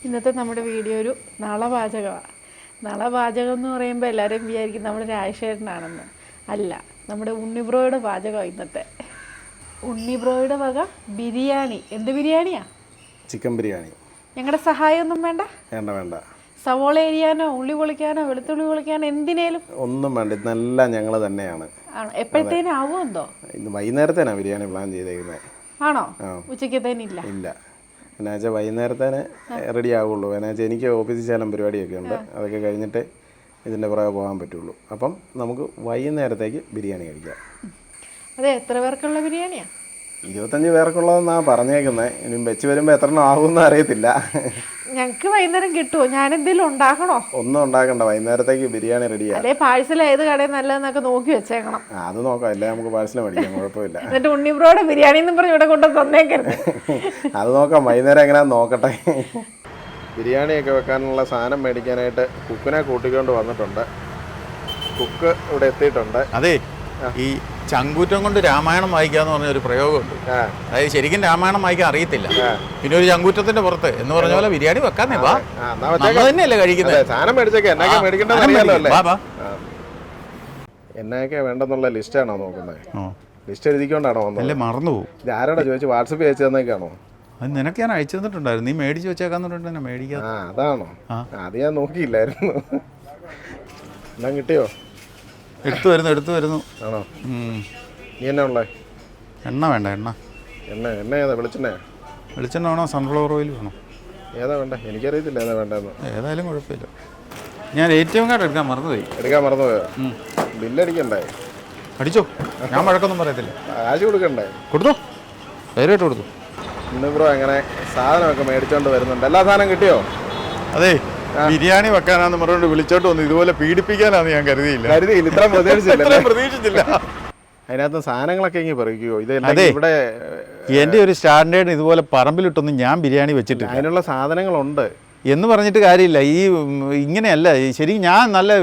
ഇന്നത്തെ നമ്മുടെ വീഡിയോ ഒരു നളപാചകമാണ്. നളപാചകം എന്ന് പറയുമ്പോൾ എല്ലാവരും വിചാരിക്കും നമ്മൾ രാജശേഖരനാണെന്ന്. അല്ല, നമ്മുടെ ഉണ്ണിബ്രോയുടെ പാചകമാണ് ഇന്നത്തെ. ഉണ്ണിബ്രോയുടെ വക ബിരിയാണി. എന്ത് ബിരിയാണിയാ? ചിക്കൻ ബിരിയാണി. ഞങ്ങളുടെ സഹായമൊന്നും വേണ്ട? വേണ്ട വേണ്ട. സവോള എരിയാനോ ഉള്ളി പൊളിക്കാനോ വെളുത്തുള്ളി പൊളിക്കാനോ എന്തിനേലും ഒന്നും വേണ്ട. ഇതെല്ലാം ഞങ്ങൾ തന്നെയാണ്. ആണോ? എപ്പോഴത്തേനും ആവുമോ എന്തോ? ഇന്ന് വൈകുന്നേരത്തേനാണ് ബിരിയാണി പ്ലാൻ ചെയ്തേക്കുന്നത്. ആണോ? ഉച്ചക്കത്തേനില്ല? ഇല്ല. എന്നുവെച്ചാൽ വൈകുന്നേരത്തേനെ റെഡി ആവുള്ളൂ. എന്നുവെച്ചാൽ എനിക്ക് ഓഫീസിൽ ചെല്ലാൻ പരിപാടിയൊക്കെ ഉണ്ട്. അതൊക്കെ കഴിഞ്ഞിട്ട് ഇതിൻ്റെ പുറകെ പോകാൻ പറ്റുള്ളൂ. അപ്പം നമുക്ക് വൈകുന്നേരത്തേക്ക് ബിരിയാണി കഴിക്കാം. അതെ, എത്ര പേർക്കുള്ള ബിരിയാണിയാണ്? 25 പേർക്കുള്ളതെന്നാണ് പറഞ്ഞേക്കുന്നത്. ഇനി വെച്ച് വരുമ്പോൾ എത്ര എണ്ണം ആകുമെന്ന് അറിയത്തില്ല. ഞങ്ങൾക്ക് വൈകുന്നേരം കിട്ടുമോ? ഞാനെന്തെങ്കിലും ഉണ്ടാക്കണോ? ഒന്നും ഉണ്ടാക്കണ്ട, വൈകുന്നേരത്തേക്ക് ബിരിയാണി റെഡിയാണ്. അതെ, പാഴ്സൽ ഏത് കടയിൽ നല്ലതെന്നൊക്കെ നോക്കി വെച്ചേക്കണം. അത് നോക്കാം, അല്ലേ നമുക്ക് പാഴ്സൽ മേടിക്കാം, കുഴപ്പമില്ല. എന്നിട്ട് ഉണ്ണിബ്രോയുടെ ബിരിയാണി എന്നും പറഞ്ഞ് ഇവിടെ കൊണ്ട് തന്നേക്കരുത്. അത് നോക്കാം, വൈകുന്നേരം എങ്ങനെയാന്ന് നോക്കട്ടെ. ബിരിയാണിയൊക്കെ വെക്കാനുള്ള സാധനം മേടിക്കാനായിട്ട് കുക്കിനെ കൂട്ടിക്കൊണ്ട് വന്നിട്ടുണ്ട്. കുക്ക് ഇവിടെ എത്തിയിട്ടുണ്ട്. അതെ, ഈ ചങ്കൂറ്റം കൊണ്ട് രാമായണം വായിക്കാന്ന് പറഞ്ഞൊരു പ്രയോഗമുണ്ട്. അതായത് ശരിക്കും രാമായണം വായിക്കാൻ അറിയത്തില്ല, പിന്നെ ഒരു ചങ്കൂറ്റത്തിന്റെ പുറത്ത് എന്ന് പറഞ്ഞ പോലെ ബിരിയാണി വെക്കാന്നേ. വാ, നമ്മൾ തന്നെയല്ലേ കഴിക്കുന്നത്. സാധനം മേടിച്ചേക്കെ എന്നൊക്കെ മേടിക്കേണ്ടതറിയാലോ അല്ലേ? എന്നൊക്കെ വേണ്ടെന്നുള്ള ലിസ്റ്റാണോ നോക്കുന്നത്? ലിസ്റ്റ് എഴുതിക്കൊണ്ടാണോ വന്നത്? അല്ലേ, മറന്നുപോകും. ഇത് ആരോടാ ചോദിച്ചു? വാട്സപ്പിൽ അയച്ചു തന്നേക്കാണോ? അത് നിനക്ക് ഞാൻ അയച്ചു തന്നിട്ടുണ്ടായിരുന്നു. നീ മേടിച്ച് വെച്ചേക്കാന്നുണ്ട് തന്നെ മേടിക്കാം. അതാണോ? അത് ഞാൻ നോക്കിയില്ലായിരുന്നു. എന്നാ കിട്ടിയോ? എടുത്തു വരുന്നു. ആണോ? നീ എന്നാ ഉള്ളേ? എണ്ണ വേണ്ട. എണ്ണ ഏതാ? വെളിച്ചെണ്ണ വേണോ സൺഫ്ലവർ ഓയിൽ വേണോ? ഏതാ വേണ്ട? എനിക്കറിയത്തില്ല ഏതാ വേണ്ടെന്ന്. ഏതായാലും കുഴപ്പമില്ല. ഞാൻ ATM കാർഡ് എടുക്കാൻ മറന്നുപോയി. എടുക്കാൻ മറന്നുപോയോ? ബില്ലടിക്കണ്ടേ? അടിച്ചോ, ഞാൻ വഴക്കൊന്നും പറയത്തില്ല. കാശ് കൊടുക്കണ്ടേ? കൊടുത്തോ, ധൈര്യമായിട്ട് കൊടുത്തു. ഇന്ന് ബ്രോ അങ്ങനെ സാധനമൊക്കെ മേടിച്ചോണ്ട് വരുന്നുണ്ട്. എല്ലാ സാധനം കിട്ടിയോ? അതെ, ബിരിയാണി വെക്കാനാന്ന് പറഞ്ഞുകൊണ്ട് വിളിച്ചോട്ട് വന്നു. ഇതുപോലെ പീഡിപ്പിക്കാനാന്ന് ഞാൻ കരുതിയില്ല. ഇത്ര പ്രതീക്ഷിച്ചില്ല. അതിനകത്ത് സാധനങ്ങളൊക്കെ ഇങ്ങനെ പറിക്കുമോ? അതെ, ഇവിടെ എൻ്റെ ഒരു സ്റ്റാൻഡേർഡ് ഇതുപോലെ പറമ്പിലിട്ടൊന്നും ഞാൻ ബിരിയാണി വെച്ചിട്ടില്ല. അതിനുള്ള സാധനങ്ങളുണ്ട് എന്ന് പറഞ്ഞിട്ട് കാര്യമില്ല. ഈ ഇങ്ങനെയല്ല ശരിക്കും. ഞാൻ നല്ല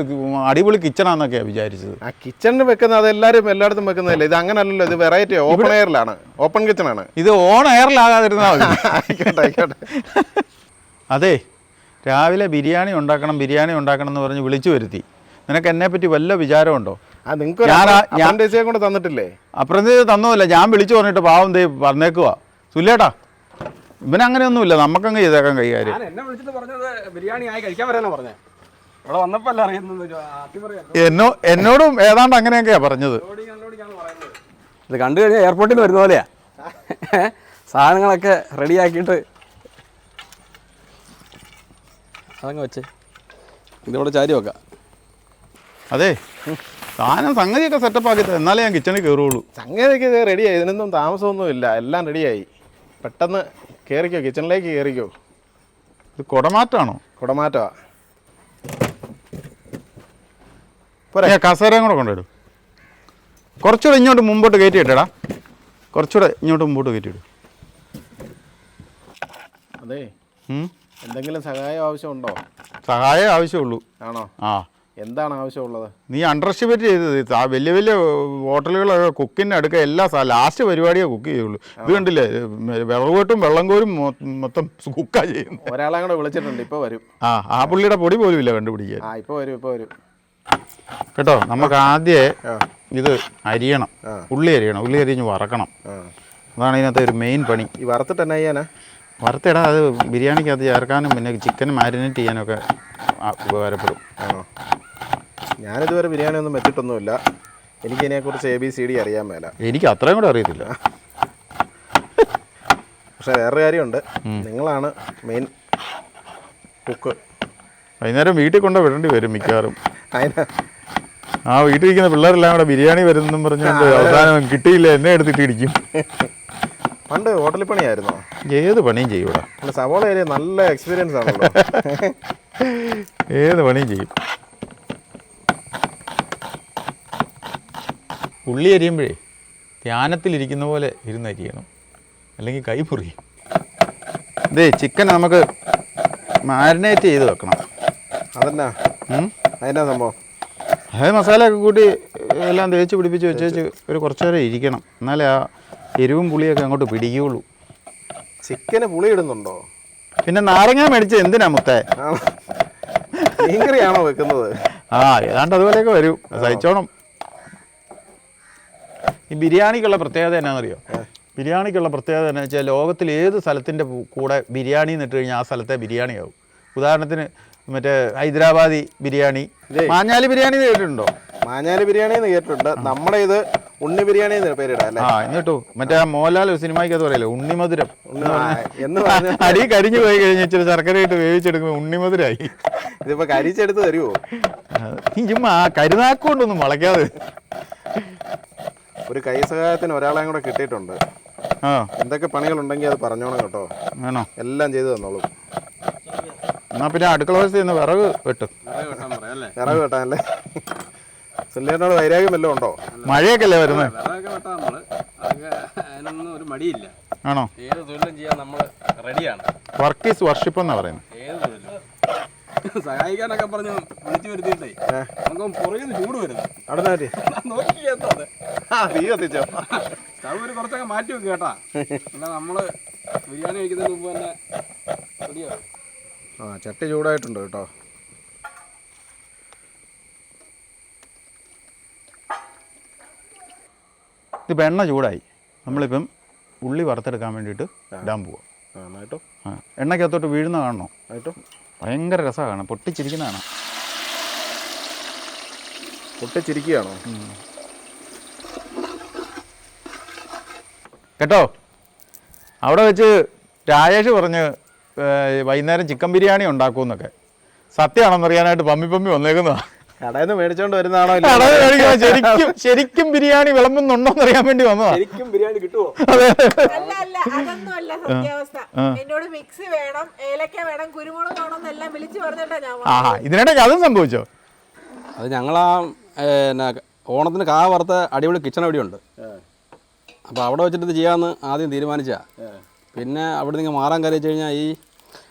അടിപൊളി കിച്ചണാന്നൊക്കെയാണ് വിചാരിച്ചത്. ആ കിച്ചണിൽ വെക്കുന്നത് അതെല്ലാവരും എല്ലായിടത്തും വെക്കുന്നതല്ലേ. ഇത് അങ്ങനല്ലല്ലോ, ഇത് വെറൈറ്റി ഓപ്പൺ എയറിലാണ്. ഓപ്പൺ കിച്ചണാണ് ഇത്. ഓൺ എയറിലാകാതിരുന്നാൽ മതി. ആയിക്കോട്ടെ. അതെ, രാവിലെ ബിരിയാണി ഉണ്ടാക്കണം എന്ന് പറഞ്ഞ് വിളിച്ചു വരുത്തി. നിനക്ക് എന്നെപ്പറ്റി വല്ല വിചാരമുണ്ടോ? നിങ്ങൾക്ക് കൊണ്ട് തന്നിട്ടില്ലേ? അപ്രന്ത് തന്നുമില്ല. ഞാൻ വിളിച്ചു പറഞ്ഞിട്ട് പാവം ദേ പറഞ്ഞേക്കുക. സുല്ലേട്ടാ, ഇവനങ്ങനെയൊന്നുമില്ല, നമുക്കങ്ങ് ചെയ്തേക്കാൻ കൈകാര്യം. എന്നെ വിളിച്ചിട്ട് പറഞ്ഞത് ബിരിയാണി ആയി കഴിക്കാൻ വരാനാ പറഞ്ഞത്. ഇവിടെ വന്നപ്പോൾ അല്ല അറിയുന്നത്. എന്നോടും ഏതാണ്ട് അങ്ങനെയൊക്കെയാ പറഞ്ഞത്. ഇത് കണ്ടു കഴിഞ്ഞാൽ എയർപോർട്ടിൽ നിന്ന് വരുന്ന പോലെയാ. സാധനങ്ങളൊക്കെ റെഡിയാക്കിയിട്ട് അതങ്ങ് വെച്ച് ഇതിവിടെ ചാരി വെക്കാം. അതെ, സാധനം സംഗതിയൊക്കെ സെറ്റപ്പ് ആക്കി എന്നാലേ ഞാൻ കിച്ചണിൽ കയറുള്ളൂ. സംഗതിയൊക്കെ റെഡിയായി, ഇതിനൊന്നും താമസമൊന്നുമില്ല. എല്ലാം റെഡിയായി. പെട്ടെന്ന് കയറിക്കോ, കിച്ചണിലേക്ക് കയറിക്കോ. ഇത് കുടമാറ്റമാണോ? കുടമാറ്റമാ. കസേരയും കൂടെ കൊണ്ടിടും. കുറച്ചുകൂടെ ഇങ്ങോട്ട് മുമ്പോട്ട് കയറ്റിയിട്ടടാ. കുറച്ചുകൂടെ ഇങ്ങോട്ട് മുമ്പോട്ട് കയറ്റിയിടും. അതെ, എന്തെങ്കിലും സഹായം ആവശ്യമുണ്ടോ? സഹായം ആവശ്യമുള്ളൂ. ആണോ? എന്താണ് ആവശ്യമുള്ളത്? നീ അണ്ടർ എസ്റ്റിമേറ്റ് ചെയ്തത്. വലിയ വലിയ ഹോട്ടലുകളൊക്കെ കുക്കിൻ്റെ അടുക്ക എല്ലാ ലാസ്റ്റ് പരിപാടിയേ കുക്ക് ചെയ്യുള്ളൂ. ഇത് കണ്ടില്ലേ, വിറകോട്ടും വെള്ളം കോരും മൊത്തം കുക്കാ ചെയ്യുന്നു. ഒരാളെ കൂടെ വിളിച്ചിട്ടുണ്ട്, ഇപ്പോൾ വരും. ആ പുള്ളിയുടെ പൊടി പോലും ഇല്ല കണ്ടുപിടിക്കാൻ. ഇപ്പോൾ വരും കേട്ടോ. നമുക്ക് ആദ്യമേ ഇത് അരിയണം. ഉള്ളി അരിഞ്ഞ് വറക്കണം. അതാണ് ഇതിനകത്ത് ഒരു മെയിൻ പണി. ഈ വറുത്തിട്ട് എന്നാ ചെയ്യാനാ? വറുത്തിടാം. അത് ബിരിയാണിക്കകത്ത് ചേർക്കാനും പിന്നെ ചിക്കൻ മാരിനേറ്റ് ചെയ്യാനൊക്കെ ഉപകാരപ്പെടും. ആണോ? ഞാനിതുവരെ ബിരിയാണി ഒന്നും വെച്ചിട്ടൊന്നുമില്ല. എനിക്ക് ഇതിനെക്കുറിച്ച് ABCD അറിയാൻ മേല. എനിക്ക് അത്രയും കൂടെ അറിയത്തില്ല. പക്ഷെ വേറൊരു കാര്യമുണ്ട്, നിങ്ങളാണ് മെയിൻ കുക്ക്. വൈകുന്നേരം വീട്ടിൽ കൊണ്ട് വിടേണ്ടി വരും മിക്കവാറും. വീട്ടിൽ ഇരിക്കുന്ന പിള്ളേരെല്ലാം കൂടെ ബിരിയാണി വരുന്നെന്നും പറഞ്ഞുകൊണ്ട് അവസാനം കിട്ടിയില്ല, എന്നെ എടുത്തിട്ട് ഇടിക്കും. പണ്ട് ഹോട്ടലിൽ പണിയായിരുന്നോ? ഏത് പണിയും ചെയ്യൂടാ. സവോള ഏരിയ നല്ല എക്സ്പീരിയൻസ് ആണല്ലോ. ഏത് പണിയും ചെയ്യും. ഉള്ളി അരിയുമ്പോഴേ ധ്യാനത്തിലിരിക്കുന്ന പോലെ ഇരുന്നരിയണം, അല്ലെങ്കിൽ കൈ മുറിയും. ഇതേ ചിക്കൻ നമുക്ക് മാരിനേറ്റ് ചെയ്ത് വെക്കണം. അതിനാ സംഭവം. അതായത് മസാലയൊക്കെ കൂട്ടി എല്ലാം തേച്ച് പിടിപ്പിച്ച് വെച്ചേച്ച് ഒരു കുറച്ച് നേരം ഇരിക്കണം. എന്നാലേ ആ എരിവും പുളിയൊക്കെ അങ്ങോട്ട് പിടിക്കുകയുള്ളൂ. ചിക്കന് പുളി ഇടുന്നുണ്ടോ? പിന്നെ നാരങ്ങ മേടിച്ച് എന്തിനാ മുത്തേ? മീൻകറിയാണോ വെക്കുന്നത്? ആ ഏതാണ്ട് അതുപോലെയൊക്കെ വരും, സഹിച്ചോണം. ഈ ബിരിയാണിക്കുള്ള പ്രത്യേകത എന്നാണെന്നറിയോ? ബിരിയാണിക്കുള്ള പ്രത്യേകത എന്നാ വെച്ചാൽ ലോകത്തിൽ ഏത് സ്ഥലത്തിൻ്റെ കൂടെ ബിരിയാണി എന്നിട്ട് കഴിഞ്ഞാൽ ആ സ്ഥലത്തെ ബിരിയാണിയാവും. ഉദാഹരണത്തിന് മറ്റേ ഹൈദരാബാദി ബിരിയാണി, മാഞ്ഞാലി ബിരിയാണി കേട്ടിട്ടുണ്ടോ? മാഞ്ഞാലി ബിരിയാണി എന്ന് കേട്ടിട്ടുണ്ട്. നമ്മുടെ ഇത് ഉണ്ണി ബിരിയാണി എന്ന് പേരിടാം അല്ലേ? ആ എന്നിട്ടോ മറ്റേ മോഹൻലാൽ സിനിമയ്ക്ക് അത് പറയല്ലോ ഉണ്ണിമധുരം എന്ന് പറഞ്ഞ അടി കരിഞ്ഞു പോയി കഴിഞ്ഞാൽ ഇച്ചിരി ശർക്കര ഇട്ട് വേവിച്ചെടുക്കുമ്പോൾ ഉണ്ണിമധുരായി. ഇതിപ്പോ കരിച്ചെടുത്ത് തരുമോ? നീ ചുമ്മാ ആ കരുനാക്കൊണ്ടൊന്നും വളയ്ക്കാതെ. ഒരു കൈ സഹായത്തിന് ഒരാളെയും കൂടെ കിട്ടിയിട്ടുണ്ട്. ആ എന്തൊക്കെ പണികളുണ്ടെങ്കിൽ അത് പറഞ്ഞോണം കേട്ടോ. വേണോ? എല്ലാം ചെയ്തു തന്നോളൂ. എന്നാ പിന്നെ അടുക്കള വശത്ത് നിന്ന് വിറക് വെട്ടും. വിറക് വെട്ടാനല്ലേ? സുല്ലേട്ടനോട് വൈരാഗ്യം വല്ലതും ഉണ്ടോ? മഴയൊക്കെ അല്ലേ വരുന്നത്? ഒരു മടിയില്ല. ആണോ? ഏത് തൊഴിലും ചെയ്യാൻ നമ്മൾ റെഡിയാണ്. വർക്ക് ഈസ് വർഷിപ്പ് എന്നാ പറയുന്നത്. ഏത് തൊഴിലും സഹായിക്കാനൊക്കെ പറഞ്ഞ് വിളിച്ചു വരുത്തിയിട്ടേ നമുക്ക് പുറകിൽ ചൂട് വരുന്നു. അവിടെ നോക്കിയത് തീ കത്തിച്ചോ? സ്റ്റവ് ഒരു കുറച്ചൊക്കെ മാറ്റി വെക്കുക കേട്ടാ. അല്ല നമ്മള് ബിരിയാണി കഴിക്കുന്നതിന് മുമ്പ് തന്നെ റെഡിയാവും. ആ ചട്ടി ചൂടായിട്ടുണ്ട് കേട്ടോ. ഇതിപ്പോൾ എണ്ണ ചൂടായി, നമ്മളിപ്പം ഉള്ളി വറുത്തെടുക്കാൻ വേണ്ടിയിട്ട് ഇടാൻ പോവാം. ആയിട്ടോ? ആ എണ്ണയ്ക്കകത്തോട്ട് വീഴുന്ന കാണണോ? ആയിട്ടോ? ഭയങ്കര രസമാണ്, പൊട്ടിച്ചിരിക്കുന്നതാണ്. പൊട്ടിച്ചിരിക്കുകയാണോ? കേട്ടോ, അവിടെ വെച്ച് രാജേഷ് പറഞ്ഞ് വൈകുന്നേരം ചിക്കൻ ബിരിയാണി ഉണ്ടാക്കുമെന്നൊക്കെ. സത്യമാണെന്നറിയാനായിട്ട് പമ്മി വന്നേക്കുന്നതാണ്. കടയിൽ നിന്ന് മേടിച്ചോണ്ട് വരുന്നതാണോ? ശരിക്കും ബിരിയാണി വിളമ്പുന്നുണ്ടോന്ന് അറിയാൻ വേണ്ടി വന്നതാ. ശരിക്കും ബിരിയാണി കിട്ടുമോ? അതൊന്നുമല്ല സത്യാവസ്ഥ. എന്നോട് മിക്സി വേണം, ഏലക്ക വേണം, കുരുമുളക് വേണം എന്നെല്ലാം വിളിച്ചു പറഞ്ഞിട്ടാ ഞാൻ. ആ ഇതിനിടയ്ക്ക് അതും സംഭവിച്ചോ? അത് ഞങ്ങളാ ഓണത്തിന് കാ വറുത്ത അടിപൊളി കിച്ചൺ അവിടെയുണ്ട്. അപ്പോൾ അവിടെ വെച്ചിട്ട് ഇത് ചെയ്യാമെന്ന് ആദ്യം തീരുമാനിച്ചാ. പിന്നെ അവിടെ നിങ്ങൾ മാറാൻ കറി വെച്ച് കഴിഞ്ഞാൽ ഈ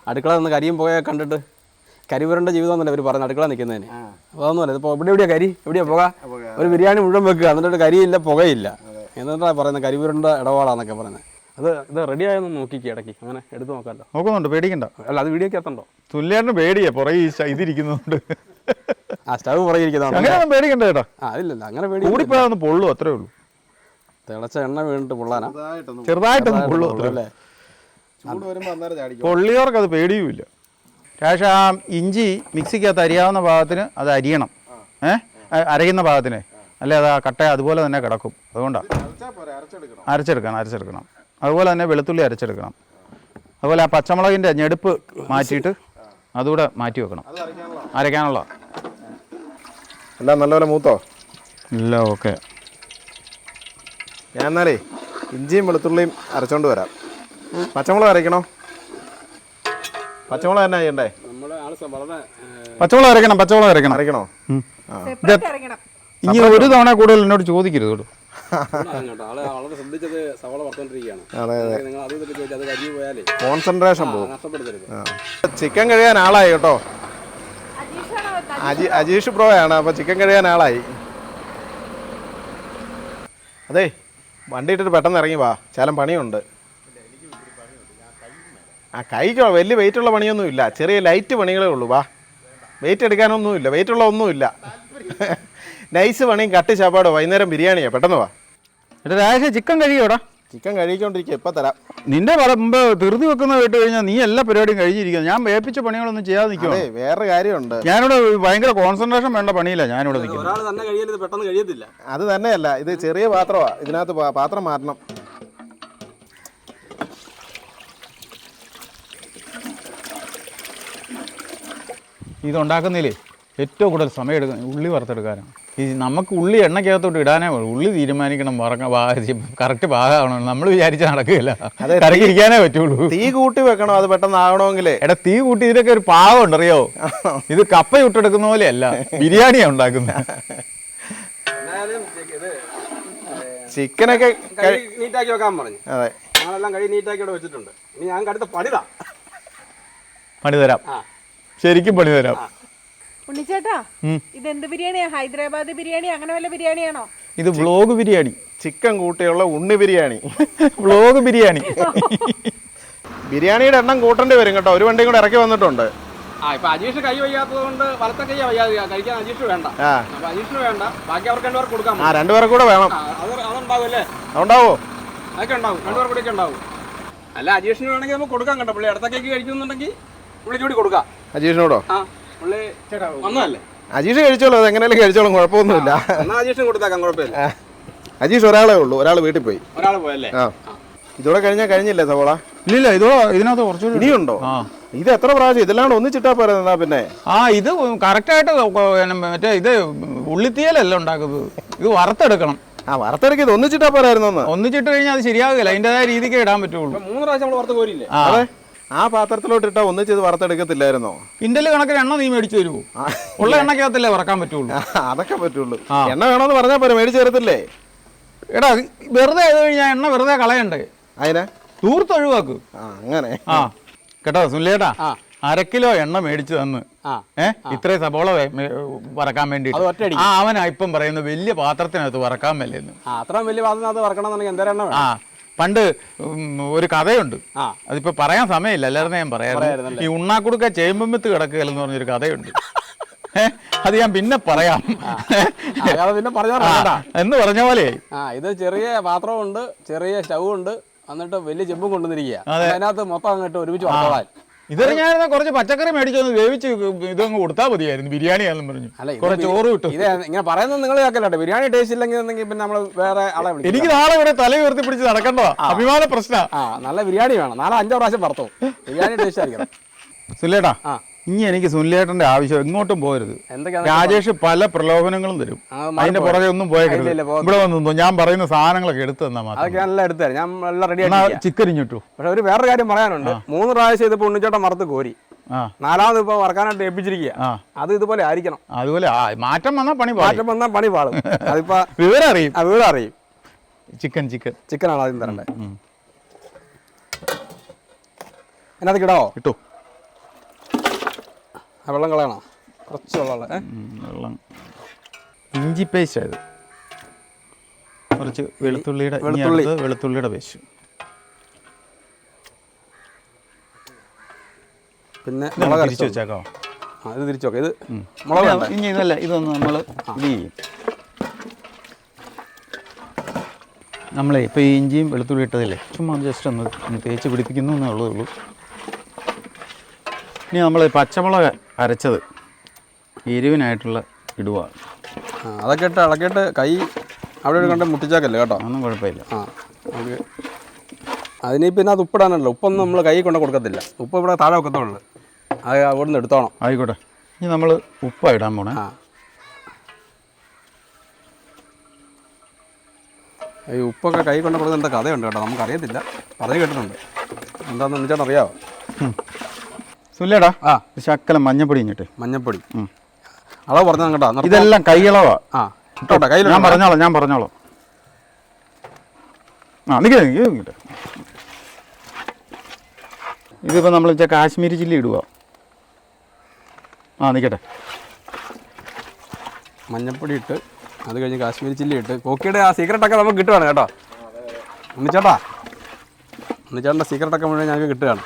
അടുക്കള നിന്ന് കരിയും പുകയൊക്കെ കണ്ടിട്ട് കരിപുരണ്ട ജീവിതം എന്നല്ലേ അവർ പറഞ്ഞ അടുക്കള നിൽക്കുന്നതിന്. അപ്പോൾ അതൊന്നുമല്ല, ഇപ്പോൾ എവിടെയാ കരി, എവിടെയാ പുക? ഒരു ബിരിയാണി മുഴുവൻ വെക്കുക, എന്നിട്ട് കരിയില്ല പുകയില്ല, എന്നിട്ടാണ് പറയുന്നത് കരിപുരണ്ട ഇടപാടാന്നൊക്കെ പറയുന്നത്. ഇത് റെഡിയായെന്ന് നോക്കിക്കുക ഇടയ്ക്ക്, അങ്ങനെ എടുത്ത് നോക്കാമല്ലോ. നോക്കുന്നുണ്ട്, പേടിക്കണ്ട. അല്ല അത് വീഡിയോക്ക് എത്തണ്ടോ? തുല്യാറിന് പേടിയാ പുറകെ ഇതിരിക്കുന്നുണ്ട്. ആ സ്റ്റവ് പുറകെ ഇരിക്കുന്നതാണ്. അങ്ങനെയൊന്നും പേടിക്കണ്ട കേട്ടോ. ആ ഇല്ലല്ല, അങ്ങനെ പേടി കൂടിപ്പോയാന്ന് പൊള്ളു, അത്രേ ഉള്ളൂ. തിളച്ച എണ്ണ വീണിട്ട് പൊള്ളാനാ, ചെറുതായിട്ടൊന്ന് പൊള്ളു അല്ലേ. പൊള്ളിയവർക്ക് അത് പേടിയുമില്ല. പക്ഷേ ആ ഇഞ്ചി മിക്സിക്കകത്ത് അരിയാവുന്ന ഭാഗത്തിന് അത് അരിയണം, അരയുന്ന ഭാഗത്തിന്, അല്ലേ അത് ആ കട്ട അതുപോലെ തന്നെ കിടക്കും. അതുകൊണ്ടാണ് അരച്ചെടുക്കണം. അതുപോലെ തന്നെ വെളുത്തുള്ളി അരച്ചെടുക്കണം. അതുപോലെ ആ പച്ചമുളകിൻ്റെ ഞെടുപ്പ് മാറ്റിയിട്ട് അതുകൂടെ മാറ്റി വെക്കണം, അരയ്ക്കാനുള്ള. എല്ലാം നല്ലപോലെ മൂത്തോ? ഇല്ല, ഓക്കെ. ഞാൻ എന്നാലേ ഇഞ്ചിയും വെളുത്തുള്ളിയും അരച്ചോണ്ട് വരാം. പച്ചമുളക് അരയ്ക്കണോ? പച്ചമുളക് തന്നെ ചെയ്യണ്ടേ? പച്ചമുളക് അരയ്ക്കണം. അരയ്ക്കണോ? ഇനി ഒരു തവണ കൂടുതൽ എന്നോട് ചോദിക്കരുത് കേട്ടോ. കോൺസെൻട്രേഷൻ പോകും. ചിക്കൻ കഴിയാൻ ആളായി കേട്ടോ. അജീഷ് ബ്രോയാണ്. അപ്പോൾ ചിക്കൻ കഴിയാൻ ആളായി. അതെ, വണ്ടി ഇട്ടിട്ട് പെട്ടെന്ന് ഇറങ്ങി വാ, ശകലം പണിയുണ്ട്. ആ കൈക്കോ വലിയ വെയിറ്റുള്ള പണിയൊന്നുമില്ല, ചെറിയ ലൈറ്റ് പണികളേ ഉള്ളൂ. വാ, വെയിറ്റ് എടുക്കാനൊന്നുമില്ല, വെയിറ്റുള്ള ഒന്നുമില്ല. നൈസ് പണിയും കട്ടി ചാപ്പാടോ. വൈകുന്നേരം ബിരിയാണിയാ, പെട്ടെന്ന് വാ. രാജേഷ് ചിക്കൻ കഴിയോടാ? ചിക്കൻ കഴിക്കൊണ്ടിരിക്കുക, ഇപ്പം തരാം. നിന്റെ മുമ്പ് ധൃതി വെക്കുന്ന കേട്ട് കഴിഞ്ഞാൽ നീ എല്ലാ പരിപാടിയും കഴിഞ്ഞിരിക്കുക. ഞാൻ വേപ്പിച്ച പണികളൊന്നും ചെയ്യാതെ നിൽക്കുക. വേറെ കാര്യമുണ്ട്, ഞാനിവിടെ ഭയങ്കര കോൺസെൻട്രേഷൻ വേണ്ട പണിയില്ല ഞാനിവിടെ നിൽക്കുന്നത്. അത് തന്നെയല്ല, ഇത് ചെറിയ പാത്രമാണ്, ഇതിനകത്ത് പാത്രം മാറ്റണം. ഇതുണ്ടാക്കുന്നതിൽ ഏറ്റവും കൂടുതൽ സമയം എടുക്കുന്നത് ഉള്ളി വറുത്തെടുക്കാനാണ്. ഈ നമുക്ക് ഉള്ളി എണ്ണയ്ക്കകത്തോട്ട് ഇടാനേ ഉള്ളി തീരുമാനിക്കണം, കറക്റ്റ് പാകമാവണം. നമ്മൾ വിചാരിച്ച നടക്കുകയില്ല, കറക്കിരിക്കാനേ പറ്റുള്ളൂ. തീ കൂട്ടി വെക്കണം, അത് പെട്ടെന്ന് ആകണമെങ്കിൽ. തീ കൂട്ടി ഇതിനൊക്കെ ഒരു പാകമുണ്ട്, അറിയോ? ഇത് കപ്പ ചുട്ടെടുക്കുന്ന പോലെയല്ല, ബിരിയാണിയാണ് ഉണ്ടാക്കുന്നത്. ചിക്കനൊക്കെ നീറ്റാക്കി വെക്കാൻ പറഞ്ഞു. അതെ, ഞാനെല്ലാം കഴി നീറ്റാക്കി ഇവിടെ വെച്ചിട്ടുണ്ട്. ഇനി ഞാൻ അടുത്ത പണി തരാം, ശരിക്കും പണി തരാം. ഉണ്ണിച്ചേട്ടാ, ഇതെന്ത് ബിരിയാണിയാ? ഹൈദരാബാദ് ബിരിയാണി അങ്ങനെ വല്ല ബിരിയാണിയാണോ? ഇത് വ്ലോഗ് ബിരിയാണി, ചിക്കൻ കൂട്ടിയുള്ള ഉണ്ണി ബിരിയാണി. വ്ലോഗ് ബിരിയാണി. ബിരിയാണിയുടെ എണ്ണം കൂട്ടേണ്ടി വരും കേട്ടോ. ഒരു വണ്ടിയും കൂടെ ഇറക്കി വന്നിട്ടുണ്ട്. ഇപ്പൊ അജീഷ് കൈ വയ്യാത്തത് കൊണ്ട് വലത്തെ കൈ വയ്യാതെ കഴിക്കാൻ അജീഷ് വേണ്ട. അപ്പൊ അജീഷിന് വേണ്ട, ബാക്കി അവർക്ക് 2 പേർക്ക് കൊടുക്കാം. 2 പേർക്ക് കൂടെ വേണം. അതുണ്ടാവുമല്ലേ? അതുണ്ടാവോ? അതൊക്കെ ഉണ്ടാവും, 2 പേർക്ക് കൂടെ ഉണ്ടാവും. അല്ല അജീഷിന് വേണമെങ്കിൽ നമുക്ക് കൊടുക്കാം കേട്ടോ. പുള്ളി അടുത്ത കേക്ക് കഴിക്കുന്നുണ്ടെങ്കിൽ പുള്ളിക്ക് കൂടി കൊടുക്കാം. അജീഷിനോടോ? പുള്ളി വന്നതല്ലേ? അജീഷ് കഴിച്ചോളൂ, അത് എങ്ങനെയാലും കഴിച്ചോളും, കുഴപ്പമൊന്നുമില്ല. എന്നാ അജീഷിന് കൊടുത്താക്കാം, കുഴപ്പമില്ല. അജീഷ് ഒരാളേ ഉള്ളൂ, ഒരാൾ വീട്ടിൽ പോയി. ഒരാൾ പോയല്ലേ? ഇതോടെ കഴിഞ്ഞില്ലേ സവോള? ഇല്ല ഇതോ ഇതിനകത്ത് കുറച്ചുകൂടി ഇനിയുണ്ടോ? ഇത് എത്ര പ്രാവശ്യം ഇതെല്ലാം ഒന്നിച്ചിട്ടാ പോരാ പിന്നെ? ഇത് കറക്റ്റായിട്ട് മറ്റേ ഇത് ഉള്ളിത്തീയലല്ല ഉണ്ടാക്കുന്നത്, ഇത് വറുത്തെടുക്കണം. വറുത്തെടുക്കി ഇത് ഒന്നിച്ചിട്ടാ പോരായിരുന്നു. ഒന്നിച്ചിട്ട് കഴിഞ്ഞാൽ അത് ശരിയാകില്ല, അതിൻ്റെതായ രീതിക്ക് ഇടാൻ പറ്റുള്ളൂ. 3 പ്രാവശ്യം നമ്മൾ വറുത്ത് കോരില്ലേ? അതെ, ആ പാത്രത്തിലോട്ട് ഇട്ടാ ഒന്നിച്ചത് വറുത്തെടുക്കത്തില്ലായിരുന്നോ? ഇന്ത്യയിൽ കണക്കിന് എണ്ണ നീ മേടിച്ചു തരുമോ? ഉള്ള എണ്ണക്കകത്തല്ലേ വറക്കാൻ പറ്റുള്ളൂ. അതൊക്കെ പറ്റുള്ളൂ. എണ്ണ വേണമെന്ന് പറഞ്ഞാൽ പോരെ, മേടിച്ചു തരത്തില്ലേ? എടാ വെറുതെ ചെയ്ത് കഴിഞ്ഞാൽ എണ്ണ വെറുതെ കളയണ്ടേ? അതിനെ തൂർത്തൊഴിവാക്ക്. അങ്ങനെ കേട്ടോ സുനിലേട്ടാ, 1/2 കിലോ എണ്ണ മേടിച്ചു തന്ന് ഇത്രയും സബോള വറക്കാൻ വേണ്ടിട്ട് അവനാ ഇപ്പം പറയുന്നത് വലിയ പാത്രത്തിനകത്ത് വറക്കാൻ മേലെന്ന്. അത്രയും വലിയ പാത്രത്തിനകത്ത് വറക്കണമെന്നുണ്ടെങ്കിൽ എന്താ എണ്ണ വേണം? പണ്ട് ഒരു കഥയുണ്ട്, അതിപ്പോ പറയാൻ സമയമില്ല, അല്ലാതെ ഞാൻ പറയാറുണ്ട്. ഈ ഉണ്ണാക്കുടുക്ക ചേമ്പുമ്പത്ത് കിടക്കുകയെന്ന് പറഞ്ഞൊരു കഥയുണ്ട്. അത് ഞാൻ പിന്നെ പറയാം, പിന്നെ പറഞ്ഞാ എന്ന് പറഞ്ഞ പോലെ. ഇത് ചെറിയ പാത്രമുണ്ട്, ചെറിയ സ്റ്റൗ ഉണ്ട്, എന്നിട്ട് വലിയ ചെമ്പും കൊണ്ടുവന്നിരിക്കുക. അതിനകത്ത് മൊത്തം അങ്ങോട്ട് ഒരുമിച്ച് വറക്കാൻ. ഇതെറിഞ്ഞായിരുന്ന കുറച്ച് പച്ചക്കറി മേടിച്ചൊന്ന് വേവിച്ച് ഇതങ്ങ് കൊടുത്താൽ മതിയായിരുന്നു, ബിരിയാണിയാണെന്നും പറഞ്ഞു. കുറച്ച് ചോറ് കിട്ടും. ഇത് ഇങ്ങനെ പറയുന്നത് നിങ്ങൾ കേൾക്കല്ലോ, ബിരിയാണി ടേസ്റ്റ് ഇല്ലെങ്കിൽ പിന്നെ നമ്മൾ വേറെ ആളെ വിളിക്കും. എനിക്ക് നാളെ ഇവിടെ തല ഉയർത്തി പിടിച്ച് നടക്കണ്ടോ, അഭിമാന പ്രശ്ന. നല്ല ബിരിയാണി വേണം, 4-5 പ്രാവശ്യം വറുത്തു ബിരിയാണി ടേസ്റ്റ് ആയിരിക്കണം. സുനിലേട്ടാ, ഇനി എനിക്ക് സുനിലേട്ടന്റെ ആവശ്യം എങ്ങോട്ടും പോരുത്. രാജേഷ് പല പ്രലോഭനങ്ങളും തരും, അതിന്റെ പുറകെ ഒന്നും പോയേക്കരുത്. ഇവിടെ വന്നു ഞാൻ പറയുന്ന സാധനങ്ങളൊക്കെ എടുത്തു തന്നാ മാത്രം. എല്ലാം എടുത്തു ഞാൻ എല്ലാം റെഡി. ചിക്കൻ ഇഞ്ഞിട്ടു. പക്ഷെ ഒരു വേറൊരു കാര്യം പറയാനുണ്ട്. 3 പ്രാവശ്യം ഇതിപ്പോ ഉണ്ണിച്ചോട്ടം വറുത്ത് കോരി, 4ാമത് ഇപ്പൊ വറക്കാനായിട്ട് ഏൽപ്പിച്ചിരിക്കുക. അത് ഇതുപോലെ ആയിരിക്കണം. അതുപോലെ മാറ്റം വന്നാൽ പണി പാളും. അതിപ്പോ വിവരം അറിയും. ചിക്കനാണ് ആദ്യം തരണ്ടേ. അതിനകത്ത് കിടാവോ? കിട്ടു. വെള്ളം കളയണോ? കുറച്ച് വെള്ളം. ഇഞ്ചി പേസ്റ്റ് ആയത്, കുറച്ച് വെളുത്തുള്ളിയുടെ പേസ്റ്റ്, പിന്നെ തിരിച്ചു വെച്ചേക്കാം. ഇത് തിരിച്ചു വെക്കാം. ഇത് മുളക് ഇനി ഇതല്ല, ഇതൊന്ന് നമ്മൾ ഇത് ചെയ്യും. നമ്മളെ ഇപ്പോൾ ഈ ഇഞ്ചിയും വെളുത്തുള്ളി ഇട്ടതില്ലേ, ചുമ്മാ ജസ്റ്റ് ഒന്ന് തേച്ച് പിടിപ്പിക്കുന്നു എന്നേ ഉള്ളൂ. ഇനി നമ്മൾ പച്ചമുളക് അരച്ചത് എരിവിനായിട്ടുള്ള ഇടുക. അതൊക്കെ ഇട്ട് ഇളക്കിയിട്ട് കൈ അവിടെ കണ്ട് മുട്ടിച്ചാക്കല്ലേ കേട്ടോ, ഒന്നും കുഴപ്പമില്ല. അതിന് പിന്നെ അത് ഉപ്പിടാനല്ലോ, ഉപ്പൊന്നും നമ്മൾ കൈ കൊണ്ട് കൊടുക്കത്തില്ല. ഉപ്പ് ഇവിടെ താഴെ വെക്കത്തുള്ളൂ, അത് അവിടെ നിന്ന് എടുത്തോണം. ആയിക്കോട്ടെ. ഇനി നമ്മൾ ഉപ്പാണ് ഇടാൻ പോണേ. ഈ ഉപ്പൊക്കെ കൈ കൊണ്ട് കൊടുക്കുന്ന കഥയുണ്ട് കേട്ടോ, നമുക്കറിയത്തില്ല, പറഞ്ഞു കേട്ടിട്ടുണ്ട്. എന്താണെന്ന് വെച്ചാൽ അറിയാമോ സുല്ലേടാ? ശക്കലം മഞ്ഞപ്പൊടി ഇഞ്ഞിട്ട്. മഞ്ഞപ്പൊടി അളവ് പറഞ്ഞാൽ കേട്ടോ, ഇതെല്ലാം കൈയളവാ. ഇട്ടോട്ടെ, കയ്യിൽ ഞാൻ പറഞ്ഞോളാം. നിൽക്കട്ടെ. ഇതിപ്പോൾ നമ്മൾ കാശ്മീരി ചില്ലി ഇടുക. നിൽക്കട്ടെ. മഞ്ഞപ്പൊടി ഇട്ട്, അത് കഴിഞ്ഞ് കാശ്മീരി ചില്ലി ഇട്ട്, കോക്കിയുടെ ആ സീക്രട്ടൊക്കെ നമുക്ക് കിട്ടുകയാണ് കേട്ടോ. ഉണ്ണിച്ചേട്ടൻ്റെ സീക്രട്ടൊക്കെ മുഴുവൻ ഞങ്ങൾക്ക് കിട്ടുകയാണ്.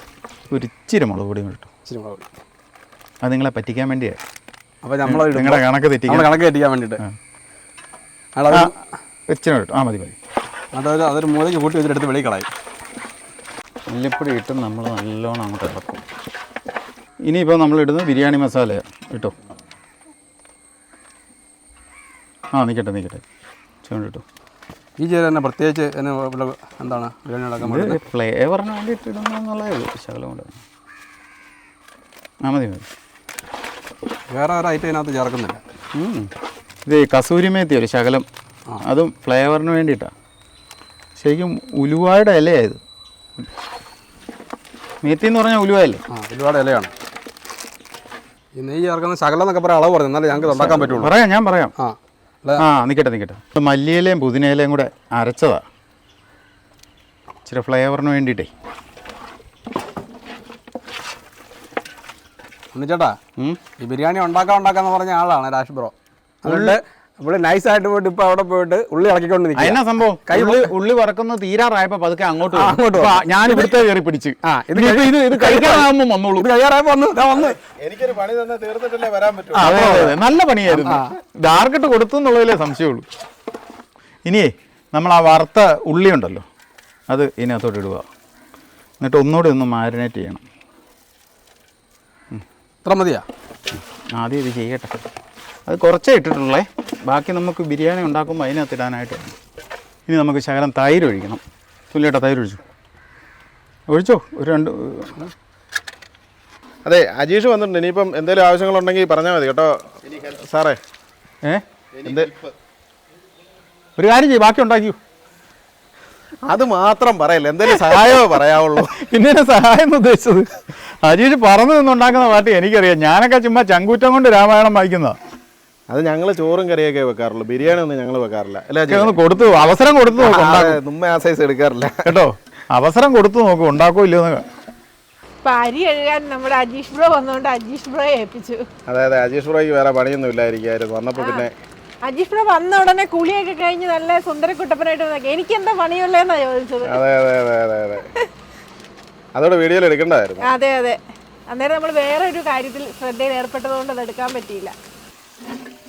ഒരു ഇച്ചിരി മുളക് പൊടിയും കിട്ടും. അത് നിങ്ങളെ പറ്റിക്കാൻ വേണ്ടിയാണ്. അപ്പോൾ നമ്മൾ നിങ്ങളുടെ കണക്ക് തെറ്റിക്കാൻ വേണ്ടിയിട്ട് ഇച്ചിരി കിട്ടും. മതി. അതൊരു മൂലയ്ക്ക് കൂട്ടി വെച്ചിട്ട് വെളിയിൽ കളയും. മല്ലിപ്പൊടി ഇട്ട് നമ്മൾ നല്ലോണം അങ്ങോട്ട് ഇറക്കും. ഇനിയിപ്പോൾ നമ്മളിടുന്നത് ബിരിയാണി മസാല ഇട്ടോ. നിൽക്കട്ടെ ചൂണ്ടിട്ടു. ഈ ചേര തന്നെ പ്രത്യേകിച്ച് എന്താണ് ബിരിയാണി ഉണ്ടാക്കാൻ ഫ്ലേവറിന് വേണ്ടിയിട്ട് ഇടുന്നുള്ളതേ ശകലം കൊണ്ട്. മതി. വേറെ ഒരു ഐറ്റം ഇതിനകത്ത് ചേർക്കുന്നില്ല. ഇത് കസൂരി മേത്തി ഒരു ശകലം, അതും ഫ്ലേവറിന് വേണ്ടിയിട്ടാണ്. ശരിക്കും ഉലുവായുടെ ഇലയായത്. മേത്തി എന്ന് പറഞ്ഞാൽ ഉലുവയല്ലേ? ഉലുവയുടെ ഇലയാണ്. ഈ നെയ്യ് ചേർക്കുന്ന ശകലം എന്നൊക്കെ പറയാം, അളവ് പറഞ്ഞു, എന്നാലും ഞങ്ങൾക്ക് ഉണ്ടാക്കാൻ പറ്റുള്ളൂ. ഞാൻ പറയാം. നിൽക്കട്ടെ. മല്ലിയിലയും പുതിനയിലയും കൂടെ അരച്ചതാ, ഇച്ചിരി ഫ്ലേവറിന് വേണ്ടിയിട്ടേ. ചേട്ടാ, ഈ ബിരിയാണി ഉണ്ടാക്കാന്ന് പറഞ്ഞ ആളാണ് രാഷ് ബ്രോ. അതുകൊണ്ട് ഇവിടെ നൈസായിട്ട് പോയിട്ട് ഇപ്പൊ അവിടെ പോയിട്ട് ഉള്ളി ഇളക്കിക്കൊണ്ട് നിൽക്കുക. എന്നാ സംഭവം ഉള്ളി വറക്കുന്നത് തീരാറായപ്പോ പതുക്കെ അങ്ങോട്ട് ഞാൻ ഇവിടുത്തെ കയറി പിടിച്ച് ഇത് കഴിക്കാറാകുമ്പോ വന്നോളൂ. ഇത് കഴിയാറായപ്പോ വന്ന് എനിക്കൊരു പണി തന്നെ തീർത്തിട്ടല്ലേ വരാൻ പറ്റൂ. അതെ അതെ നല്ല പണിയായിരുന്നു. ഡാർക്കിട്ട് കൊടുത്തു എന്നുള്ളതിലേ സംശയമുള്ളൂ. ഇനിയേ നമ്മൾ ആ വറുത്ത ഉള്ളി ഉണ്ടല്ലോ അത് ഇതിനകത്തോട്ട് ഇടുക. എന്നിട്ട് ഒന്നുകൂടി ഒന്ന് മാരിനേറ്റ് ചെയ്യണം. ഇത്ര മതിയാ? ആദ്യം ഇത് ചെയ്യട്ടെ. അത് കുറച്ചേ ഇട്ടിട്ടുള്ളേ, ബാക്കി നമുക്ക് ബിരിയാണി ഉണ്ടാക്കുമ്പോൾ അതിനകത്ത് ഇടാനായിട്ട്. ഇനി നമുക്ക് ശകലം തൈര് ഒഴിക്കണം. തുല്യേട്ടാ തൈര് ഒഴിച്ചോ ഒരു 2. അതെ, അജീഷ് വന്നിട്ടുണ്ട്. ഇനിയിപ്പം എന്തെങ്കിലും ആവശ്യങ്ങളുണ്ടെങ്കിൽ പറഞ്ഞാൽ മതി കേട്ടോ സാറേ. ഒരു കാര്യം ചെയ്യും, ബാക്കി ഉണ്ടാക്കിയോ. അത് മാത്രം പറയല്ല, എന്തെങ്കിലും സഹായമോ പറയാവുള്ളൂ. പിന്നെ സഹായം എന്ന് ഉദ്ദേശിച്ചത് അജീഷ് പറന്നു നിന്നുണ്ടാക്കുന്ന പാർട്ടി എനിക്കറിയാം. ഞാനൊക്കെ ചുമ്മാ ചങ്കൂറ്റം കൊണ്ട് രാമായണം വായിക്കുന്നതാണ്. അത് ഞങ്ങൾ ചോറും കറിയൊക്കെ വെക്കാറുള്ളൂ, ബിരിയാണി ഒന്നും ഞങ്ങൾ വെക്കാറില്ല. ഒന്ന് കൊടുത്തു അവസരം കൊടുത്തു നോക്കും, മുമ്പേ ആ സൈസ് എടുക്കാറില്ല കേട്ടോ. അവസരം കൊടുത്തു നോക്കും ഉണ്ടാക്കോ ഇല്ലയോന്ന്. ഇപ്പൊ അരി കഴുകാൻ നമ്മുടെ അജീഷ് ബ്രോ വന്നോണ്ട് അജീഷ് ബ്രോയെ ഏൽപ്പിച്ചു. അതെ അതെ, അജീഷ് ബ്രോയ്ക്ക് വേറെ പണിയൊന്നും ഇല്ലായിരിക്കും. വന്നപ്പോൾ പിന്നെ അജീഷ് ബ്രോ വന്ന ഉടനെ കുളിയൊക്കെ കഴിഞ്ഞ് നല്ല സുന്ദരക്കുട്ടപ്പനായിട്ട് വന്നേക്കെ എനിക്ക് എന്താ പണിയുള്ളതെന്നാ ചോദിച്ചത്. അതെ അതെ അതെ അതെ അതെ, അതോടെ വീഡിയോയിൽ എടുക്കേണ്ടതായിരുന്നു. അതെ അതെ, അന്നേരം നമ്മൾ വേറെ ഒരു കാര്യത്തിൽ ശ്രദ്ധയിൽ ഏർപ്പെട്ടതുകൊണ്ട് അത് എടുക്കാൻ പറ്റിയില്ല.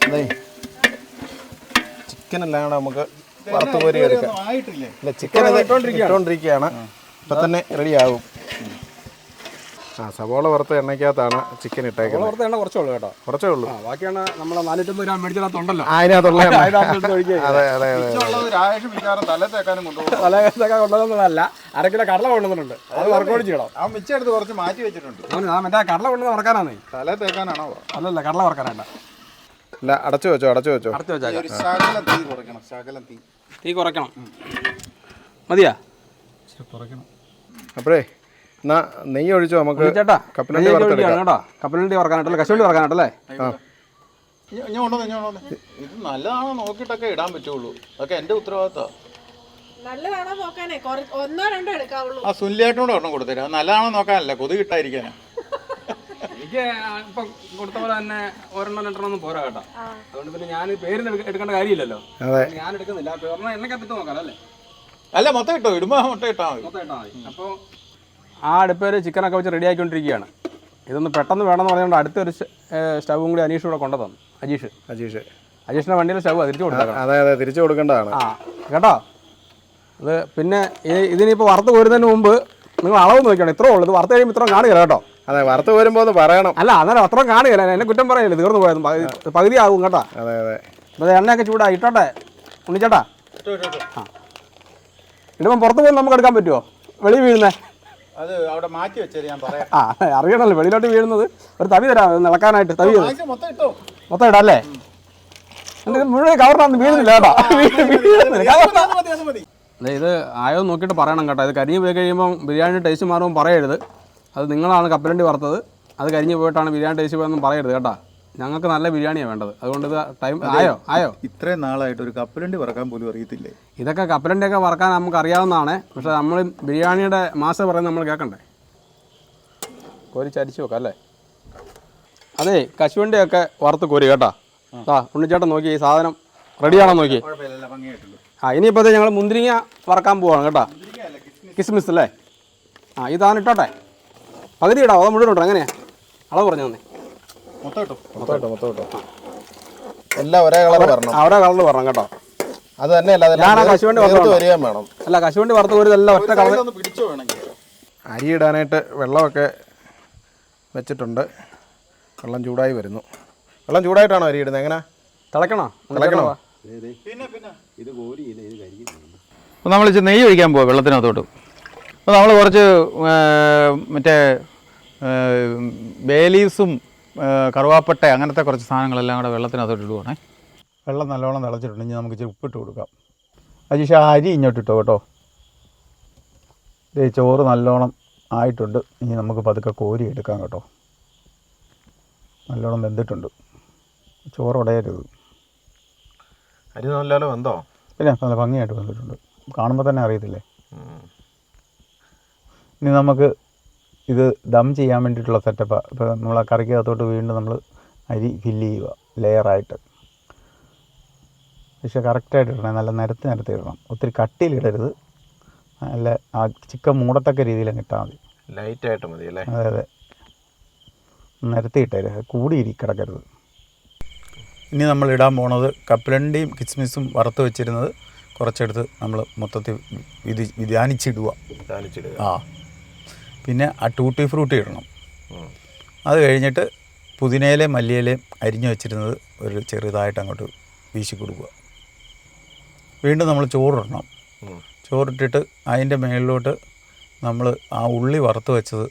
അതെ, ചിക്കൻ എല്ലാം കൂടെ നമുക്ക് വറുത്ത് കോരി എടുക്കാം. ഇല്ല, ചിക്കൻ ഇട്ടുകൊണ്ടിരിക്കുകയാണ്, ഇപ്പം തന്നെ റെഡി ആകും. സവോള വറുത്ത എണ്ണയ്ക്കകത്താണ് ചിക്കൻ ഇട്ടേക്കുന്നത്. വറുത്ത എണ്ണ കുറച്ചേ ഉള്ളൂ കേട്ടോ, കുറച്ചേ ഉള്ളൂ. ബാക്കിയാണ് നമ്മൾ 450 ഗ്രാം മേടിച്ചതിനകത്തുണ്ടല്ലോ. അതിനകത്തുള്ള അതെ അതെ അതെ, തലേക്കാൻ കൊണ്ടുവന്നതല്ല, 1/2 കിലോ കടല കൊണ്ടുവന്നിട്ടുണ്ട്. അത് വർക്കൗട്ട് ചെയ്യണം. ആ മിച്ചം എടുത്ത് കുറച്ച് മാറ്റി വെച്ചിട്ടുണ്ട്. മറ്റേ കടല കൊണ്ടുവന്ന് വറക്കാനാണ്. തല തേക്കാനാണോ? അല്ലല്ല, കടല വറക്കാനല്ല. അല്ല, അടച്ചു വെച്ചോ. അടച്ചു വെച്ചേക്കാം. ശകലം തീ കുറയ്ക്കണം. മതിയാ? അപ്പോഴേ എന്നാ നെയ്യ് ഒഴിച്ചോ. നമുക്ക് ചേട്ടാ കപ്പലണ്ടി വറുത്തെടുക്കാം കേട്ടോ. കപ്പലണ്ടി വറക്കാനായിട്ടല്ലേ, കശുവണ്ടി വറക്കാനായിട്ടല്ലേ? ഇത് നല്ലതാണോ നോക്കിയിട്ടൊക്കെ ഇടാൻ പറ്റുള്ളൂ. അതൊക്കെ എൻ്റെ ഉത്തരവാദിത്തം. നല്ലതാണോ നോക്കാനേ 1-2 എടുക്കാവുള്ളൂ. ആ സുല്ലിയായിട്ടോട് ഒരെണ്ണം കൊടുത്തരാം. നല്ലതാണോ നോക്കാനല്ല, കൊതു കിട്ടാതിരിക്കാനാ. എനിക്ക് ഇപ്പം കൊടുത്ത പോലെ തന്നെ 1-2 പോരാ കേട്ടോ. അതുകൊണ്ട് പിന്നെ ഞാൻ പേരിന് എടുക്കേണ്ട കാര്യമില്ലല്ലോ. ഞാൻ എടുക്കുന്നില്ല. എണ്ണക്കകത്തിട്ട് നോക്കാം അല്ലേ? അല്ല, മൊത്തം ഇട്ടോ, ഇടുമ്പോ മുട്ട ഇട്ടാൽ മതി. മൊത്തം ഇട്ടാൽ മതി. അപ്പോൾ ആ അടുപ്പേര് ചിക്കനൊക്കെ വെച്ച് റെഡി ആക്കിക്കൊണ്ടിരിക്കുകയാണ്. ഇതൊന്ന് പെട്ടെന്ന് വേണമെന്ന് പറഞ്ഞുകൊണ്ട് അടുത്തൊരു സ്റ്റവും കൂടി അനീഷ് കൂടെ കൊണ്ടു തന്നു. അജീഷിൻ്റെ വണ്ടിയിൽ സ്റ്റവ് തിരിച്ചു കൊടുക്കണം. അതെ അതെ, തിരിച്ചു കൊടുക്കേണ്ടതാണ്. ആ കേട്ടോ. അത് പിന്നെ ഇതിനിപ്പോൾ വറുത്ത് കോരുന്നതിന് മുമ്പ് നിങ്ങൾ അളവ് നോക്കണം. ഇത്രേ ഉള്ളൂ. ഇത് വറുത്ത് കഴിയുമ്പോൾ ഇത്രയും കാണുകയില്ല കേട്ടോ. അതെ, വറുത്ത് വരുമ്പോൾ ഒന്ന് പറയണം. അല്ല, അന്നേരം അത്രയും കാണുകയില്ല. എന്നെ കുറ്റം പറയല്ലേ, തീർന്നു പോയത് പകുതി ആകും കേട്ടോ. അതെ അതെ, അപ്പോൾ എണ്ണയൊക്കെ ചൂടാ ഇട്ടോട്ടെ ഉണ്ണിച്ചേട്ടാ. ആ ഇടുമ്പം പുറത്ത് പോയി നമുക്ക് എടുക്കാൻ പറ്റുമോ? വെളി വീഴുന്നേ അത് അവിടെ മാറ്റി വെച്ചേര്, ഞാൻ പറയാം. ആ അറിയണല്ലോ, വെളിയിലോട്ട് വീഴുന്നത്. ഒരു തവി തരാം ഇളക്കാനായിട്ട്. തവി മൊത്തം ഇടല്ലേ? എൻ്റെ മുഴുവൻ കവറിനൊന്നും വീഴുന്നില്ല കേട്ടോ. ഇത് ആയോ നോക്കിയിട്ട് പറയണം കേട്ടോ. ഇത് കരിഞ്ഞ് പോയി കഴിയുമ്പം ബിരിയാണി ടേസ്റ്റ് മാറുമ്പോൾ പറയരുത്. അത് നിങ്ങളാണ് കപ്പലണ്ടി വറുത്തത്, അത് കരിഞ്ഞ് പോയിട്ടാണ് ബിരിയാണി ടേസ്റ്റ് പോയെന്നും പറയരുത് കേട്ടോ. ഞങ്ങൾക്ക് നല്ല ബിരിയാണിയാണ് വേണ്ടത്. അതുകൊണ്ട് ഇത് ടൈം ആയോ ഇത്രയും നാളായിട്ട് ഒരു കപ്പലണ്ടി വറക്കാൻ പോലും അറിയത്തില്ലേ? ഇതൊക്കെ കപ്പലണ്ടിയൊക്കെ വറക്കാൻ നമുക്ക് അറിയാവുന്നതാണ്. പക്ഷേ നമ്മൾ ബിരിയാണിയുടെ മാസം പറയുന്നത് നമ്മൾ കേൾക്കണ്ടേ? കോരി ചരിച്ചു വെക്കാം അല്ലേ? അതെ, കശുവണ്ടിയൊക്കെ വറുത്ത് കോരി കേട്ടോ. ഉണ്ണിച്ചേട്ടൻ നോക്കി ഈ സാധനം റെഡിയാണോ നോക്കി. ഇനിയിപ്പോൾ ഞങ്ങൾ മുന്തിരിങ്ങ വറക്കാൻ പോവാണ് കേട്ടോ. കിസ്മിസ് അല്ലേ? ഇതാണ് ഇട്ടോട്ടെ. പകുതി ഇടാം, അത് മുഴുവൻ ഇട്ടോ. എങ്ങനെയാ അളവ് പറഞ്ഞു തന്നെ? മൊത്തം എല്ലാം ഒരേ കളർ വരണം. ഒരേ കളറിൽ വരണം കേട്ടോ. അത് തന്നെയല്ല, ഞാൻ കശുവണ്ടി വരികയും വേണം. അല്ല, കശുവണ്ടി വറുത്ത് കോരിയതെല്ലാം ഒറ്റ കളർ. അരി ഇടാനായിട്ട് വെള്ളമൊക്കെ വെച്ചിട്ടുണ്ട്. വെള്ളം ചൂടായി വരുന്നു. വെള്ളം ചൂടായിട്ടാണോ അരി ഇടുന്നത്? എങ്ങനെ തിളക്കണോ? അപ്പോൾ നമ്മൾ നെയ്യ് ഒഴിക്കാൻ പോവാം വെള്ളത്തിനകത്തോട്ട്. അപ്പോൾ നമ്മൾ കുറച്ച് മറ്റേ ബേലീവ്സും കറുവാപ്പട്ട അങ്ങനത്തെ കുറച്ച് സാധനങ്ങളെല്ലാം കൂടെ വെള്ളത്തിനകത്തോട്ട് ഇടുവാണേ. വെള്ളം നല്ലോണം തിളച്ചിട്ടുണ്ട്. ഇനി നമുക്ക് ഇച്ചിരി ഉപ്പിട്ട് കൊടുക്കാം. അജീഷ് അരി ഇങ്ങോട്ട് ഇട്ടോ കേട്ടോ. ഇതേ ചോറ് നല്ലോണം ആയിട്ടുണ്ട്. ഇനി നമുക്ക് പതുക്കെ കോരി എടുക്കാം കേട്ടോ. നല്ലോണം വെന്തിട്ടുണ്ട്. ചോറ് ഉടയരുത്. അരി നല്ലോണം വെന്തോ? പിന്നെ നല്ല ഭംഗിയായിട്ട് വെന്തിട്ടുണ്ട്. കാണുമ്പോൾ തന്നെ അറിയത്തില്ലേ. ഇനി നമുക്ക് ഇത് ദം ചെയ്യാൻ വേണ്ടിയിട്ടുള്ള സെറ്റപ്പാണ്. ഇപ്പോൾ നമ്മൾ ആ കറിക്കകത്തോട്ട് വീണ്ടും നമ്മൾ അരി ഫില്ല് ചെയ്യുക ലെയറായിട്ട്. പക്ഷേ കറക്റ്റായിട്ട് ഇടണം, നല്ല നിരത്തി ഇടണം, ഒത്തിരി കട്ടിയിലിടരുത്, നല്ല ആ ചിക്കൻ മൂടത്തക്ക രീതിയിൽ ഇട്ടാൽ മതി. ലൈറ്റായിട്ട് മതി അല്ലേ? അതെ അതെ, നിരത്തി ഇട്ടേര്, കൂടി കിടക്കരുത്. ഇനി നമ്മൾ ഇടാൻ പോണത് കപ്പലണ്ടിയും കിസ്മിസും വറുത്ത് വെച്ചിരുന്നത് കുറച്ചെടുത്ത് നമ്മൾ മൊത്തത്തിൽ വിധാനിച്ചിടുക. ആ, പിന്നെ ആ ടൂട്ടി ഫ്രൂട്ടി ഇടണം. അത് കഴിഞ്ഞിട്ട് പുതിനയിലയും മല്ലിയിലയും അരിഞ്ഞു വെച്ചിരുന്നത് ഒരു ചെറുതായിട്ട് അങ്ങോട്ട് വീശി കൊടുക്കുക. വീണ്ടും നമ്മൾ ചോറിടണം. ചോറിട്ടിട്ട് അതിൻ്റെ മേളിലോട്ട് നമ്മൾ ആ ഉള്ളി വറുത്ത് വെച്ചത്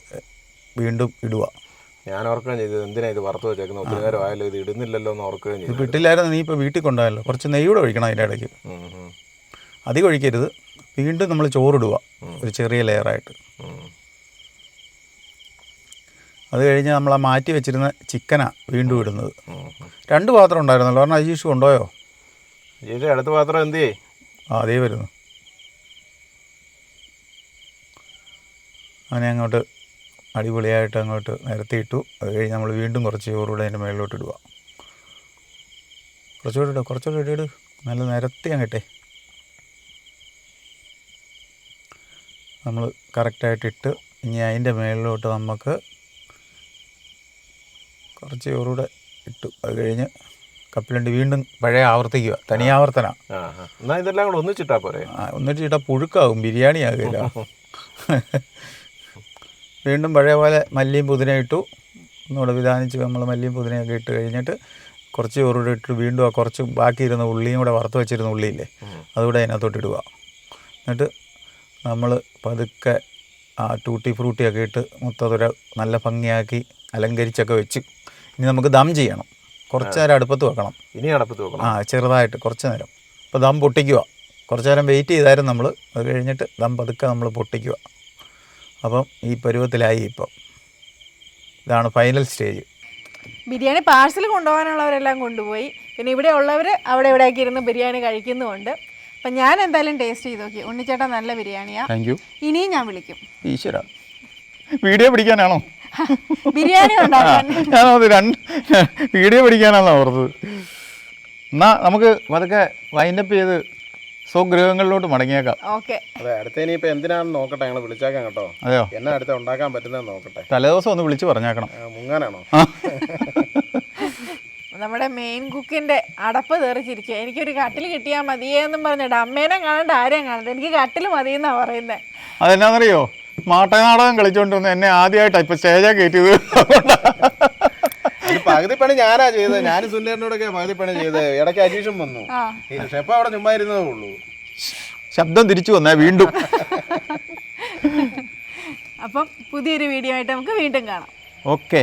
വീണ്ടും ഇടുക. ഞാൻ ഓർക്കുകയും ചെയ്തത് എന്തിനാ ഇത് വറുത്ത് വെച്ചേക്കുന്നത്, ഒത്തിരി നേരം ആയാലും ഇത് ഇടുന്നില്ലല്ലോ എന്ന് ഓർക്കുകയും ചെയ്തു. ഇത് ഇട്ടില്ലായിരുന്നു, നീ ഇപ്പോൾ വീട്ടിൽ കൊണ്ടുപോയല്ലോ. കുറച്ച് നെയ്യൂടെ ഒഴിക്കണം അതിൻ്റെ ഇടയ്ക്ക്, അധികം ഒഴിക്കരുത്. വീണ്ടും നമ്മൾ ചോറിടുക ഒരു ചെറിയ ലെയറായിട്ട്. അത് കഴിഞ്ഞ് നമ്മൾ ആ മാറ്റി വെച്ചിരുന്ന ചിക്കനാണ് വീണ്ടും ഇടുന്നത്. 2 പാത്രം ഉണ്ടായിരുന്നല്ലോ, കാരണം അജീഷ് കൊണ്ടുപോയോ? അജീഷ് അടുത്ത പാത്രം എന്ത് ചെയ്യേ? ആ, അതേ വരുന്നു. അങ്ങനെ അങ്ങോട്ട് അടിപൊളിയായിട്ട് അങ്ങോട്ട് നിരത്തിയിട്ടു. അത് കഴിഞ്ഞ് നമ്മൾ വീണ്ടും കുറച്ച് ചോറുകൂടെ അതിൻ്റെ മേളിലോട്ട് ഇടുക. കുറച്ചുകൂടെ ഇട്, നല്ല നിരത്തി അങ്ങട്ടെ. നമ്മൾ കറക്റ്റായിട്ടിട്ട് ഇനി അതിൻ്റെ മേളിലോട്ട് നമുക്ക് കുറച്ച് ചോറുകൂടെ ഇട്ടു. അത് കഴിഞ്ഞ് കപ്പലണ്ടി വീണ്ടും പഴയ ആവർത്തിക്കുക, തനിയാവർത്തന. എന്നാൽ ഇതെല്ലാം കൂടെ ഒന്നിച്ചിട്ടാ പോരെ? ഒന്നിച്ചിട്ടാൽ പുഴുക്കാവും, ബിരിയാണി ആകില്ല. വീണ്ടും പഴയ പോലെ മല്ലിയും പുതിനയും ഇട്ടു. ഒന്നുകൂടെ വിധാനിച്ച് നമ്മൾ മല്ലിയും പുതിനയൊക്കെ ഇട്ട് കഴിഞ്ഞിട്ട് കുറച്ച് ചോറുകൂടെ ഇട്ട് വീണ്ടും ആ കുറച്ച് ബാക്കിയിരുന്ന ഉള്ളിയും കൂടെ വറുത്ത് വെച്ചിരുന്ന ഉള്ളിയില്ലേ, അതുകൂടെ അതിനകത്തോട്ട് ഇടുക. എന്നിട്ട് നമ്മൾ പതുക്കെ ആ ടൂട്ടി ഫ്രൂട്ടിയൊക്കെ ഇട്ട് മൊത്തത്തൊരു നല്ല ഭംഗിയാക്കി അലങ്കരിച്ചൊക്കെ വെച്ച് ഇനി നമുക്ക് ദം ചെയ്യണം. കുറച്ച് നേരം അടുപ്പത്ത് വെക്കണം. ഇനി അടുപ്പത്ത് വെക്കണം? ആ, ചെറുതായിട്ട് കുറച്ച് നേരം. ഇപ്പോൾ ദം പൊട്ടിക്കുക. കുറച്ച് നേരം വെയിറ്റ് ചെയ്തായിരുന്നു നമ്മൾ. അത് കഴിഞ്ഞിട്ട് ദം പതുക്കെ നമ്മൾ പൊട്ടിക്കുക. അപ്പം ഈ പരുവത്തിലായി. ഇപ്പം ഇതാണ് ഫൈനൽ സ്റ്റേജ്. ബിരിയാണി പാഴ്സൽ കൊണ്ടുപോകാനുള്ളവരെല്ലാം കൊണ്ടുപോയി. പിന്നെ ഇവിടെ ഉള്ളവർ അവിടെ ഇവിടെയൊക്കെ ഇരുന്ന് ബിരിയാണി കഴിക്കുന്നുമുണ്ട്. അപ്പം ഞാൻ എന്തായാലും ടേസ്റ്റ് ചെയ്ത് നോക്കി. ഉണ്ണിച്ചേട്ടാ നല്ല ബിരിയാണിയാണ്. Thank you. ഇനിയും ഞാൻ വിളിക്കും. ഈശ്വര, വീഡിയോ പിടിക്കാനാണോ? ബിരിയാണി ഉണ്ടാക്കാൻ ഞാനത് വീഡിയോ പിടിക്കാനാണോ ഓർത്തത്? എന്നാൽ നമുക്ക് പതുക്കെ വൈൻഡപ്പ് ചെയ്ത് സ്വഗൃഹങ്ങളിലോട്ട് മടങ്ങിയേക്കാം. ഓക്കെ. അതെ, അടുത്ത ഇനിയിപ്പോൾ എന്തിനാണെന്ന് നോക്കട്ടെ, ഞങ്ങൾ വിളിച്ചേക്കാം കേട്ടോ. അതെയോ? എന്നാ അടുത്ത ഉണ്ടാക്കാൻ പറ്റുന്നതെന്ന് നോക്കട്ടെ. തലേദിവസം ഒന്ന് വിളിച്ച് പറഞ്ഞേക്കണം. മുങ്ങാനാണോ? നമ്മുടെ മെയിൻ കുക്കിൻ്റെ അടപ്പ് തെറിച്ചിരിക്കുക. എനിക്കൊരു കട്ടിൽ കിട്ടിയാൽ മതിയെന്നും പറഞ്ഞിട്ട് അമ്മേനെ കാണണ്ട, ആരെയും കാണണ്ട, എനിക്ക് കട്ടിൽ മതിയെന്നാണ് പറയുന്നത്. അതെന്നാന്നറിയോ, മാട്ടനാടകം കളിച്ചോണ്ട് എന്നെ ആദ്യമായിട്ടാണ് ഇപ്പം സ്റ്റേജാണ് കയറ്റിയത്. പകുതി പണി ഞാനാ ചെയ്തത്. ഞാനും സുന്ദരനോടൊക്കെ പകുതി പണി ചെയ്തത്. ഇടയ്ക്ക് അജീഷും വന്നു. ഷെഫ് അവിടെ ചുമ്മാ ഇരുന്നതേ ഉള്ളൂ. ശബ്ദം തിരിച്ചു വന്നേ വീണ്ടും. അപ്പം പുതിയൊരു വീഡിയോ ആയിട്ട് നമുക്ക് വീണ്ടും കാണാം. ഓക്കെ.